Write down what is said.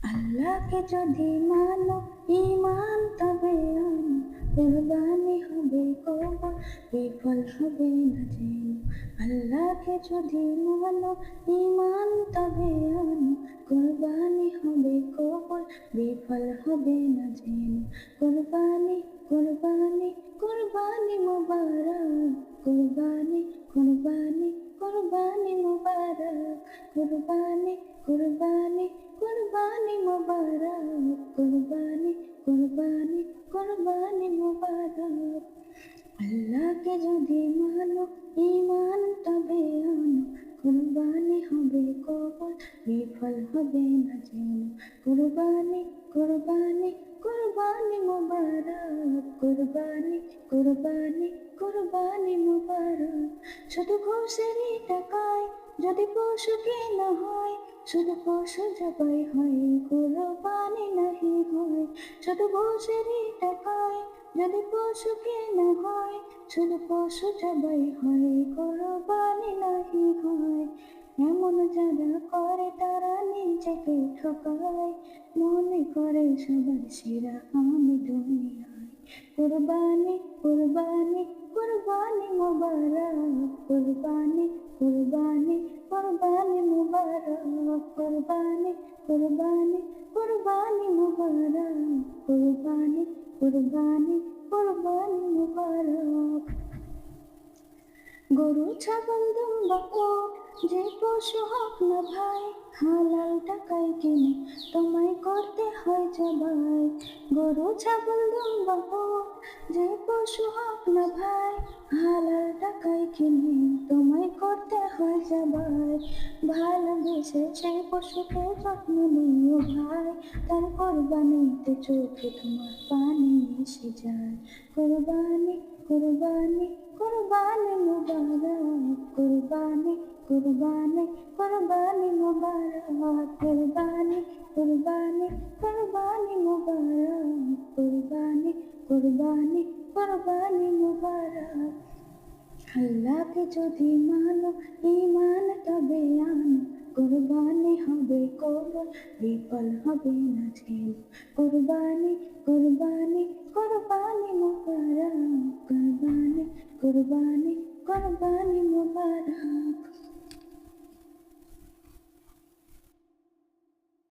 আল্লাহকে যদি মানো ঈমান তবে আনো, কুরবানি হবে কবুল, বিফল হবে না যেন। আল্লাহকে যদি মানো ঈমান তবে আনো, কুরবানি হবে কবুল, বিফল হবে না যেন। কুরবানি কুরবানি কুরবানি মুবারক, কুরবানি কুরবানি কুরবানি মুবারক, কুরবানি কুরবানি কুরবানি মুবারক, কুরবানি কুরবানি কুরবানি মুবারক। আল্লাহকে যদি মানো ঈমান তবে আনো, কুরবানি হবে কবুল, বিফল হবে না যেন। কুরবানি কুরবানি কুরবানি মুবারক, কুরবানি কুরবানি কুরবানি মুবারক। শুধু ঘুষেরই টাকায় যদি পশু কেনা হয়, শুধু পশু জবাই হয়, কুরবানি নাহি হয়। শুধু ঘুষেরই টাকায় যদি পশু কেনা হয়, শুধু পশু জবাই হয়, কুরবানি নাহি হয়। এমন যারা করে তারা নিজেকে ঠকায়, মনে করে সবার সেরা আমি দুনিয়ায়। কুরবানি কুরবানি কুরবানি মুবারক, কুরবানি কুরবানি কুরবানি মুবারক, কুরবানি কুরবানি কুরবানি মুবারক, কুরবানি কুরবানি কুরবানি মুবারক। গরু ছাগল দুম্বা উট যে পশু হোক না ভাই, হালাল টাকায় কিনে তোমায় করতে হয় জবাই। গরু ছাগল দুম্বা উট যে পশু হোক না ভাই, হালাল টাকায় কিনে তোমায় করতে হয় জবাই। ভালোবেসে সেই পশুকে যত্ন নিও ভাই, তার কোরবানিতে চোখে তোমার পানি এসে যায়। কুরবানি কুরবানি কুরবানি মুবারক, কুরবানি কুরবানি কুরবানি মুবারক, কুরবানি কুরবানি কুরবানি মুবারক, কুরবানি কুরবানি কুরবানি মুবারক। আল্লাহকে যদি মানো ঈমান তবে আনো, কুরবানি হবে কবুল, বিফল হবে না যেন। কুরবানি কুরবানি কুরবানি মুবারক, কুরবানি কুরবানি কুরবানি মুবারক।